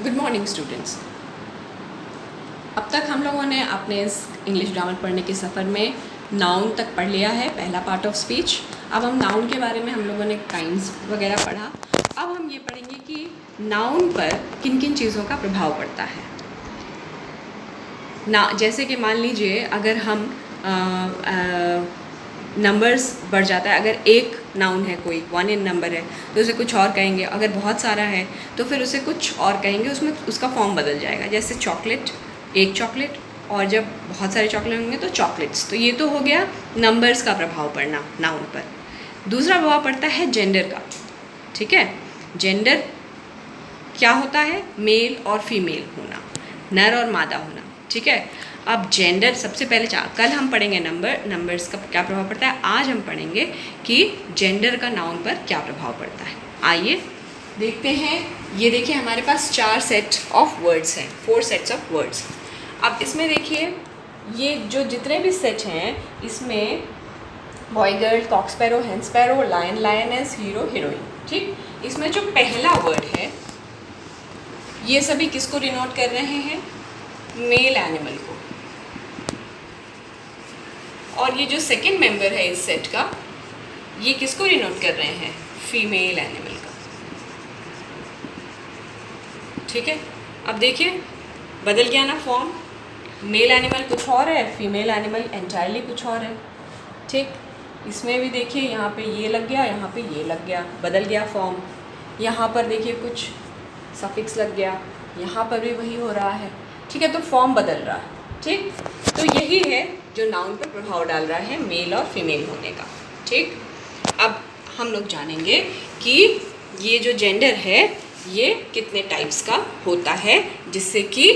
Good morning students. अब तक हम लोगों ने अपने इस इंग्लिश ग्रामर पढ़ने के सफ़र में नाउन तक पढ़ लिया है, पहला पार्ट ऑफ स्पीच। अब हम नाउन के बारे में हम लोगों ने काइंड्स वगैरह पढ़ा। अब हम ये पढ़ेंगे कि नाउन पर किन किन चीज़ों का प्रभाव पड़ता है। जैसे कि मान लीजिए अगर हम नंबर्स बढ़ जाता है, अगर एक नाउन है, कोई 1 इन नंबर है तो उसे कुछ और कहेंगे, अगर बहुत सारा है तो फिर उसे कुछ और कहेंगे, उसमें उसका फॉर्म बदल जाएगा। जैसे चॉकलेट, एक चॉकलेट, और जब बहुत सारे चॉकलेट होंगे तो चॉकलेट्स। तो ये तो हो गया नंबर्स का प्रभाव पड़ना नाउन पर। दूसरा प्रभाव पड़ता है जेंडर का। ठीक है, जेंडर क्या होता है? मेल और फीमेल होना, नर और मादा होना। ठीक है, अब जेंडर सबसे पहले कल हम पढ़ेंगे नंबर्स का क्या प्रभाव पड़ता है। आज हम पढ़ेंगे कि जेंडर का नाउन पर क्या प्रभाव पड़ता है। आइए देखते हैं। ये देखिए हमारे पास 4 सेट ऑफ वर्ड्स हैं, 4 सेट्स ऑफ वर्ड्स। अब इसमें देखिए ये जो जितने भी सेट हैं इसमें boy girl, cock sparrow, hen sparrow, lion lioness, hero heroine. ठीक, इसमें जो पहला वर्ड है ये सभी किसको डिनोट कर रहे हैं? मेल एनिमल को। और ये जो सेकंड मेंबर है इस सेट का, ये किसको डिनोट कर रहे हैं? फीमेल एनिमल का। ठीक है, अब देखिए बदल गया ना फॉर्म। मेल एनिमल कुछ और है, फीमेल एनिमल एंटायरली कुछ और है। ठीक, इसमें भी देखिए यहाँ पे ये लग गया, यहाँ पे ये लग गया, बदल गया फॉर्म। यहाँ पर देखिए कुछ सफिक्स लग गया, यहाँ पर भी वही हो रहा है। ठीक है, तो फॉर्म बदल रहा है। ठीक, तो यही है जो नाउन पर प्रभाव डाल रहा है मेल और फीमेल होने का। ठीक, अब हम लोग जानेंगे कि ये जो जेंडर है ये कितने टाइप्स का होता है, जिससे कि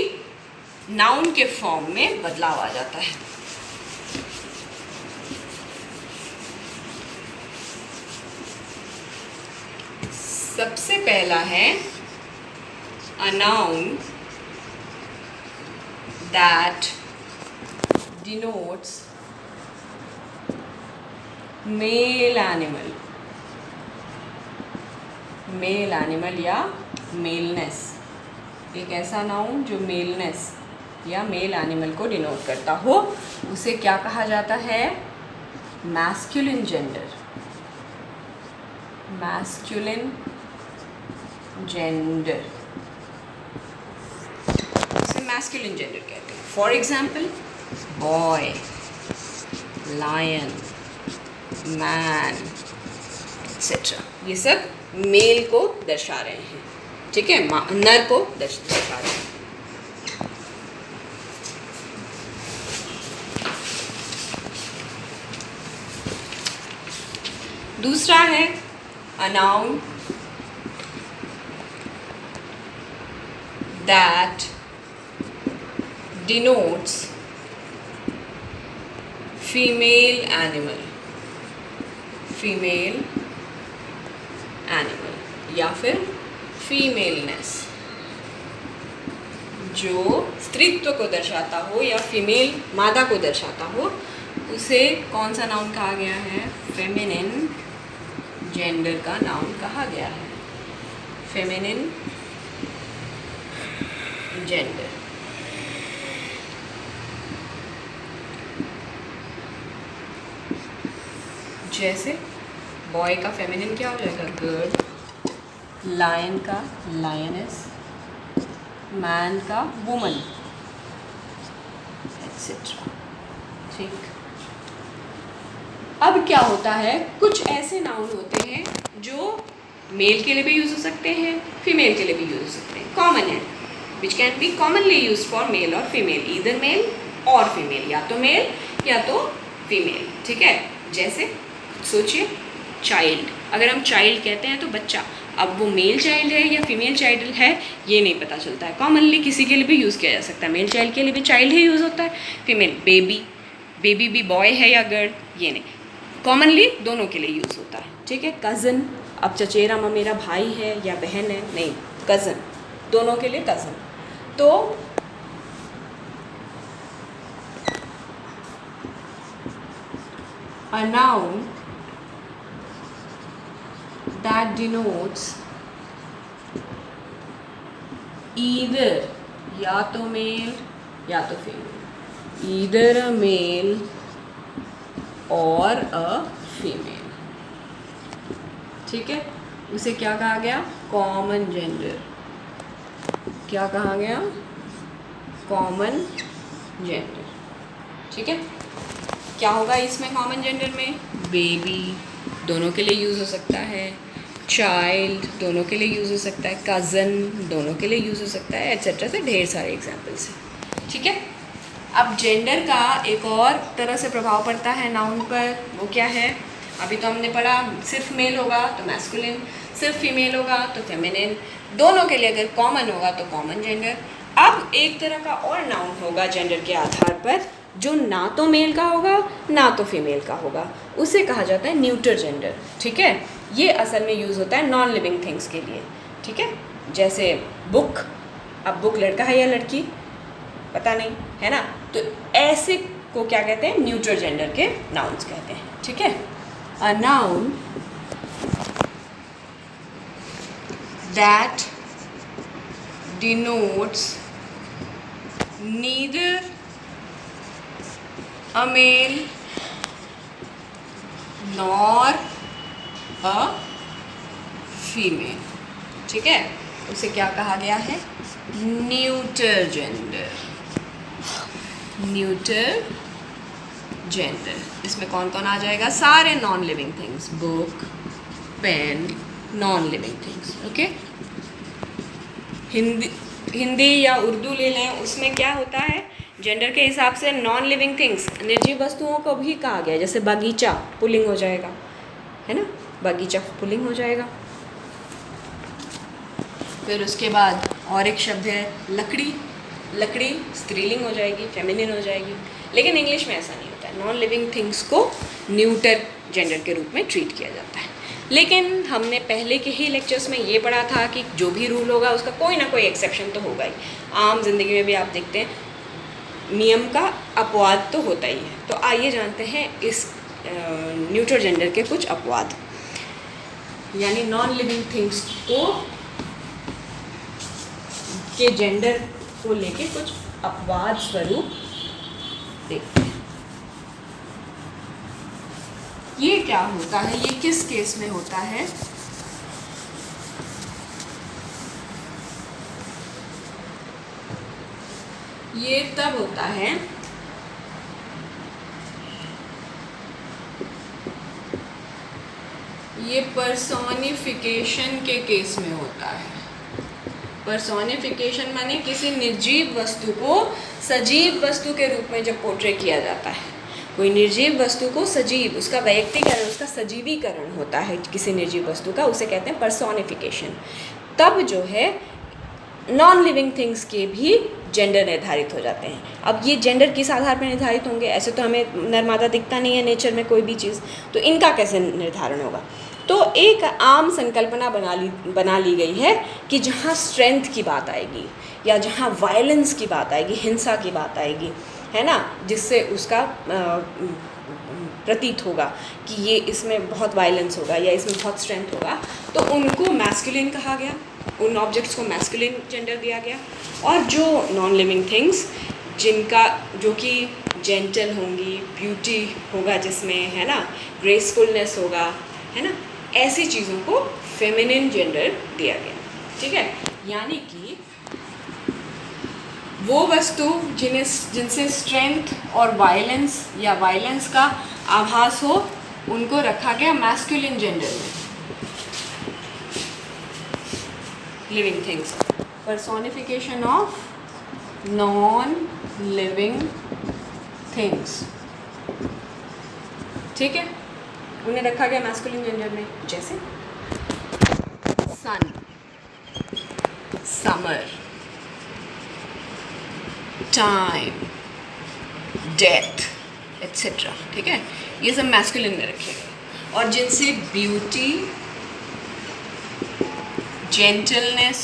नाउन के फॉर्म में बदलाव आ जाता है। सबसे पहला है a noun that denotes male animal, male animal या मेलनेस। एक ऐसा नाउन जो मेलनेस या मेल एनिमल को डिनोट करता हो उसे क्या कहा जाता है? Masculine gender. मैस्कुलिन जेंडर, इसे मैस्कुलिन जेंडर कहते हैं। For example boy, lion, man etcetera, ये सब मेल को दर्शा रहे हैं। ठीक है, नर को दर्शा रहे हैं। दूसरा है a noun that denotes female animal, female animal या फिर फीमेलनेस, जो स्त्रीत्व को दर्शाता हो या फीमेल मादा को दर्शाता हो, उसे कौन सा नाउन कहा गया है? फेमिनिन जेंडर का नाउन कहा गया है, फेमिनिन जेंडर। जैसे बॉय का फेमिनिन क्या हो जाएगा? गर्ल, लायन का लायनेस, मैन का वुमन एक्सेट्रा। ठीक, अब क्या होता है, कुछ ऐसे नाउन होते हैं जो मेल के लिए भी यूज़ हो सकते हैं, फीमेल के लिए भी यूज़ हो सकते हैं, कॉमन है, which can be commonly use for male और फीमेल, ईदर मेल और फीमेल, या तो मेल या तो फीमेल। ठीक है, जैसे सोचिए चाइल्ड, अगर हम चाइल्ड कहते हैं तो बच्चा, अब वो मेल चाइल्ड है या फीमेल चाइल्ड है ये नहीं पता चलता है। कॉमनली किसी के लिए भी यूज़ किया जा सकता है, मेल चाइल्ड के लिए भी चाइल्ड ही यूज़ होता है, फीमेल बेबी, बेबी भी बॉय है या गर्ल ये नहीं, कॉमनली दोनों के लिए यूज़ होता है। ठीक है, कज़न, अब चचेरा मेरा भाई है या बहन है, नहीं, कज़न, दोनों के लिए कज़न। तो a noun that denotes either, या तो मेल या तो फीमेल, ईदर अ मेल और अ फीमेल, ठीक है। उसे क्या कहा गया? Common gender. क्या कहा गया? कॉमन जेंडर, ठीक है। क्या होगा इसमें कॉमन जेंडर में? बेबी दोनों के लिए यूज़ हो सकता है, चाइल्ड दोनों के लिए यूज़ हो सकता है, कज़न दोनों के लिए यूज़ हो सकता है, एट्सेट्रा से ढेर सारे एग्जाम्पल्स हैं, ठीक है। अब जेंडर का एक और तरह से प्रभाव पड़ता है नाउन पर, वो क्या है? अभी तो हमने पढ़ा सिर्फ मेल होगा तो मैस्कुलिन, सिर्फ फीमेल होगा तो फेमिनिन, दोनों के लिए अगर कॉमन होगा तो कॉमन जेंडर। अब एक तरह का और नाउन होगा जेंडर के आधार पर, जो ना तो मेल का होगा ना तो फीमेल का होगा, उसे कहा जाता है न्यूटर जेंडर, ठीक है। ये असल में यूज़ होता है नॉन लिविंग थिंग्स के लिए, ठीक है। जैसे बुक, अब बुक लड़का है या लड़की पता नहीं है ना, तो ऐसे को क्या कहते हैं? न्यूटर जेंडर के नाउन्स कहते हैं, ठीक है। A noun that denotes neither a male nor a female, ठीक है, उसे क्या कहा गया है? Neuter gender, neuter gender. इसमें कौन कौन आ जाएगा? सारे non living things, book, pen, non living things, okay. Hindi या उर्दू ले लें, उसमें क्या होता है? जेंडर के हिसाब से नॉन लिविंग थिंग्स, निर्जीव वस्तुओं को भी कहा गया है। जैसे बगीचा पुल्लिंग हो जाएगा, है ना, बगीचा पुल्लिंग हो जाएगा। फिर उसके बाद और एक शब्द है लकड़ी, लकड़ी स्त्रीलिंग हो जाएगी, फेमिनिन हो जाएगी। लेकिन इंग्लिश में ऐसा नहीं होता है, नॉन लिविंग थिंग्स को न्यूटर जेंडर के रूप में ट्रीट किया जाता है। लेकिन हमने पहले के ही लेक्चर्स में ये पढ़ा था कि जो भी रूल होगा उसका कोई ना कोई एक्सेप्शन तो होगा ही। आम जिंदगी में भी आप देखते हैं नियम का अपवाद तो होता ही है। तो आइए जानते हैं इस न्यूटर जेंडर के कुछ अपवाद, यानी नॉन लिविंग थिंग्स को के जेंडर को लेके कुछ अपवाद स्वरूप देखते हैं। ये क्या होता है? ये किस केस में होता है? ये तब होता है ये पर्सोनिफिकेशन के केस में होता है। पर्सोनिफिकेशन माने किसी निर्जीव वस्तु को सजीव वस्तु के रूप में जब पोर्ट्रे किया जाता है। कोई निर्जीव वस्तु को सजीव, उसका व्यक्तिकरण, उसका सजीवीकरण होता है किसी निर्जीव वस्तु का, उसे कहते हैं पर्सोनिफिकेशन। तब जो है नॉन लिविंग थिंग्स के भी जेंडर निर्धारित हो जाते हैं। अब ये जेंडर किस आधार पर निर्धारित होंगे? ऐसे तो हमें नर दिखता नहीं है नेचर में कोई भी चीज़, तो इनका कैसे निर्धारण होगा? तो एक आम संकल्पना बना ली गई है कि जहाँ स्ट्रेंथ की बात आएगी या जहाँ वायलेंस की बात आएगी, हिंसा की बात आएगी, है ना, जिससे उसका प्रतीत होगा कि ये इसमें बहुत वायलेंस होगा या इसमें बहुत स्ट्रेंथ होगा, तो उनको मैस्कुलिन कहा गया, उन ऑब्जेक्ट्स को मैस्कुलिन जेंडर दिया गया। और जो नॉन लिविंग थिंग्स जिनका जो कि जेंटल होंगी, ब्यूटी होगा जिसमें, है ना, ग्रेसफुलनेस होगा, है ना, ऐसी चीज़ों को फेमिनिन जेंडर दिया गया, ठीक है। यानी कि वो वस्तु जिनसे स्ट्रेंथ और वायलेंस या वायलेंस का आभास हो, उनको रखा गया मैस्कुलिन जेंडर में। Living things, personification of non living things, ठीक है, उन्हें रखा गया मैस्कुलिन जेंडर में। जैसे सन, समर, टाइम, डेथ एट्सेट्रा, ठीक है, ये सब मैस्कुलिन में रखे गए। और जिनसे ब्यूटी, जेंटलनेस,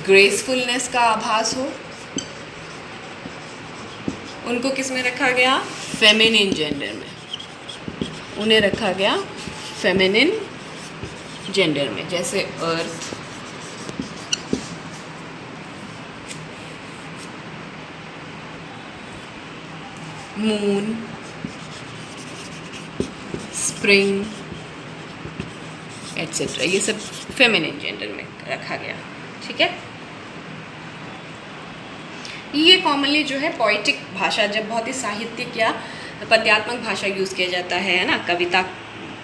ग्रेसफुलनेस का आभास हो, उनको किस में रखा गया? फेमिनिन जेंडर में, उन्हें रखा गया फेमिनिन जेंडर में। जैसे अर्थ, मून, स्प्रिंग एट्सेट्रा, ये सब फेमिनिन जेंडर में रखा गया। ठीक है, ये कॉमनली जो है पोइटिक भाषा, जब बहुत ही साहित्यिक या पद्यात्मक भाषा यूज़ किया जाता है ना, कविता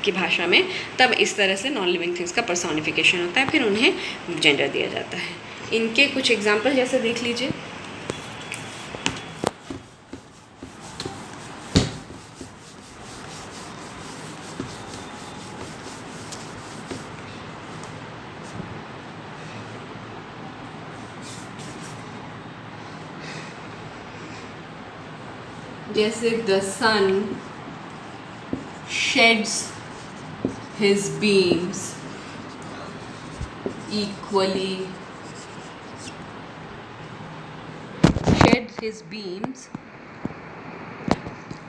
की भाषा में, तब इस तरह से नॉन लिविंग थिंग्स का पर्सोनिफिकेशन होता है, फिर उन्हें जेंडर दिया जाता है। इनके कुछ एग्जाम्पल जैसे देख लीजिए, जैसे the sun sheds his beams equally, sheds his beams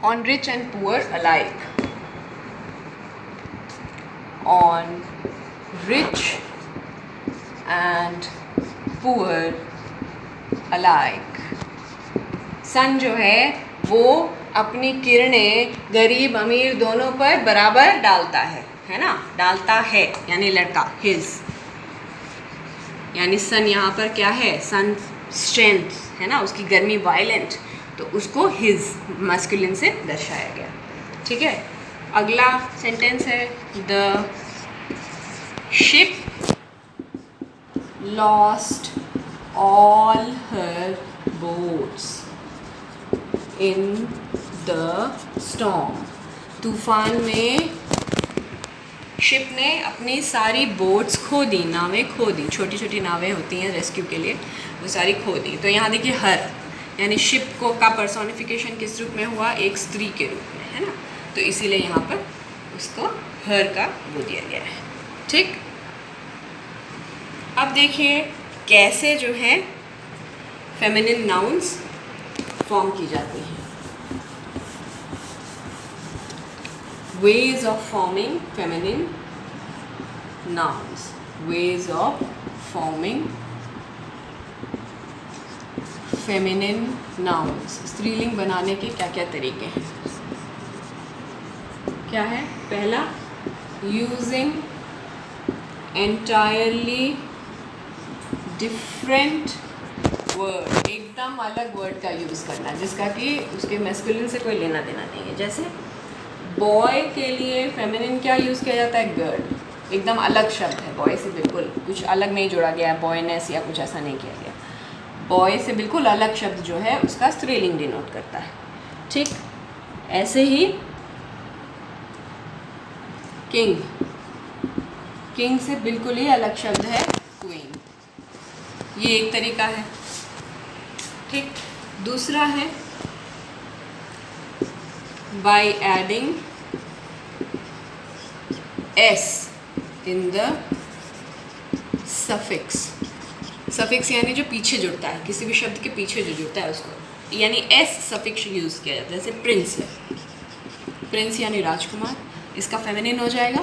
on rich and poor alike, on rich and poor alike। सन जो है वो अपनी किरणें गरीब अमीर दोनों पर बराबर डालता है ना, डालता है यानी लड़का, हिज, यानी सन यहाँ पर क्या है, सन स्ट्रेंथ है ना, उसकी गर्मी वायलेंट, तो उसको हिज मस्कुलिन से दर्शाया गया। ठीक है, अगला सेंटेंस है the ship lost all her boats in the storm. तूफान में शिप ने अपनी सारी बोट्स खो दी, नावें खो दी, छोटी छोटी नावें होती हैं रेस्क्यू के लिए, वो सारी खो दी। तो यहाँ देखिए हर, यानी शिप को का पर्सोनिफिकेशन किस रूप में हुआ, एक स्त्री के रूप में, है ना, तो इसीलिए यहाँ पर उसको हर का वो दिया गया है। ठीक, अब देखिए कैसे जो है फेमिनिन नाउन्स फॉर्म की जाती हैं। ways of forming feminine nouns, ways of forming feminine nouns, स्त्रीलिंग बनाने के क्या क्या तरीके हैं। क्या है, पहला using entirely different word, एकदम अलग वर्ड का यूज़ करना जिसका कि उसके मैस्कुलिन से कोई लेना देना नहीं है। जैसे बॉय के लिए फेमिनिन क्या यूज़ किया जाता है, गर्ल, एकदम अलग शब्द है, बॉय से बिल्कुल कुछ अलग नहीं जोड़ा गया है, बॉयनेस या कुछ ऐसा नहीं किया गया, बॉय से बिल्कुल अलग शब्द जो है उसका स्त्रीलिंग डिनोट करता है। ठीक, ऐसे ही किंग, किंग से बिल्कुल ही अलग शब्द है क्वीन, ये एक तरीका है। ठीक, दूसरा है by adding s in the suffix, suffix यानी जो पीछे जुड़ता है, किसी भी शब्द के पीछे जो जुड़ता है उसको, यानी s सफिक्स यूज़ किया जाता है। जैसे प्रिंस है, प्रिंस यानी राजकुमार, इसका फेमिनिन हो जाएगा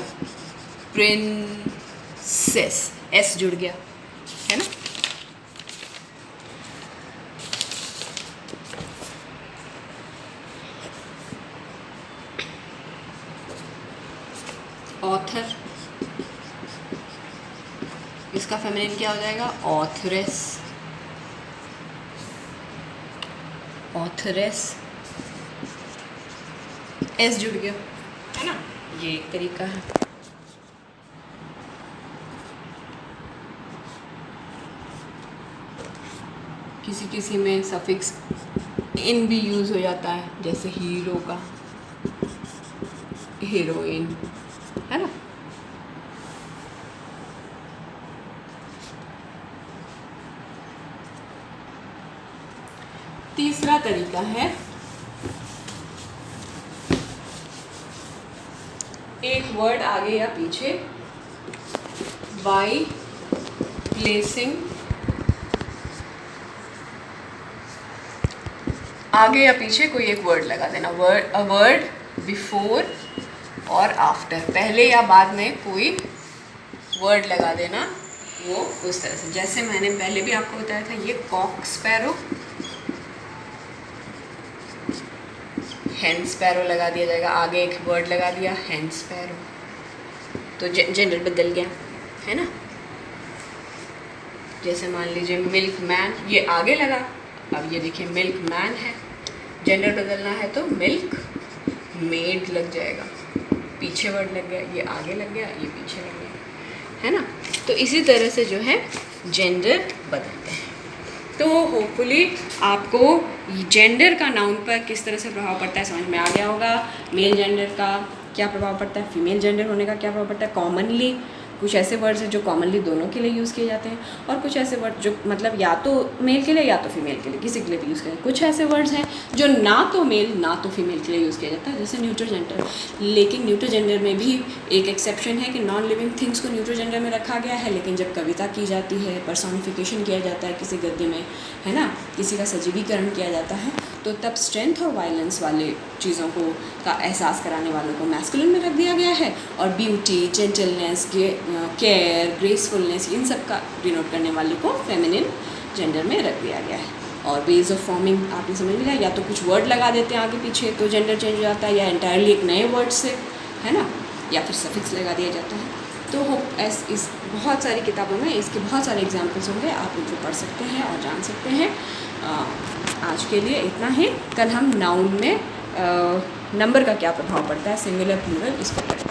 प्रिंसेस, s जुड़ गया, है ना। ऑथर, इसका फेमिनिन क्या हो जाएगा, ऑथरेस, ऑथरेस, एस जुड़ गया, है ना, ये एक तरीका है। किसी किसी में सफिक्स इन भी यूज़ हो जाता है, जैसे हीरो का हीरोइन, है ना। तीसरा तरीका है एक वर्ड आगे या पीछे बाय प्लेसिंग, आगे या पीछे कोई एक वर्ड लगा देना, अ वर्ड बिफोर और आफ्टर, पहले या बाद में कोई वर्ड लगा देना, वो उस तरह से। जैसे मैंने पहले भी आपको बताया था, ये कॉक स्पैरो, हैंड स्पैरो लगा दिया जाएगा, आगे एक वर्ड लगा दिया हैंड स्पैरो, तो जेंडर बदल गया, है ना। जैसे मान लीजिए मिल्क मैन, ये आगे लगा, अब ये देखिए मिल्क मैन है, जेंडर बदलना है तो मिल्क मेड लग जाएगा, पीछे वर्ड लग गया, ये आगे लग गया, ये पीछे लग गया, है ना। तो इसी तरह से जो है जेंडर बदलते हैं। तो होपफुली आपको जेंडर का नाउन पर किस तरह से प्रभाव पड़ता है समझ में आ गया होगा। मेल जेंडर का क्या प्रभाव पड़ता है, फीमेल जेंडर होने का क्या प्रभाव पड़ता है। कॉमनली कुछ ऐसे वर्ड्स हैं जो कॉमनली दोनों के लिए यूज़ किए जाते हैं, और कुछ ऐसे वर्ड जो मतलब या तो मेल के लिए या तो फीमेल के लिए, किसी के लिए भी यूज़ करें। कुछ ऐसे वर्ड्स हैं जो ना तो मेल ना तो फीमेल के लिए यूज़ किया जाता है, जैसे न्यूट्रल जेंडर। लेकिन न्यूट्रल जेंडर में भी एक एक्सेप्शन है कि नॉन लिविंग थिंग्स को न्यूट्रल जेंडर में रखा गया है, लेकिन जब कविता की जाती है, पर्सोनिफिकेशन किया जाता है किसी गद्य में, है ना, किसी का सजीवीकरण किया जाता है, तो तब स्ट्रेंथ और वायलेंस वाले चीज़ों को का एहसास कराने वालों को मैस्कुलिन में रख दिया गया है, और ब्यूटी, जेंटलनेस, केयर, ग्रेसफुलनेस, इन सब का डिनोट करने वाले को फेमिनिन जेंडर में रख दिया गया है। और वेज ऑफ फॉर्मिंग आपने समझ लिया, या तो कुछ वर्ड लगा देते हैं आगे पीछे तो जेंडर चेंज हो जाता है, या एंटायरली एक नए वर्ड से, है ना, या फिर सफिक्स लगा दिया जाता है। तो होप इस बहुत सारी किताबों में इसके बहुत सारे एग्जाम्पल्स होंगे, आप उनको पढ़ सकते हैं और जान सकते हैं। आज के लिए इतना ही। कल हम नाउन में नंबर का क्या प्रभाव पड़ता है, सिंगुलर प्लूरल, इसको पढ़ेंगे।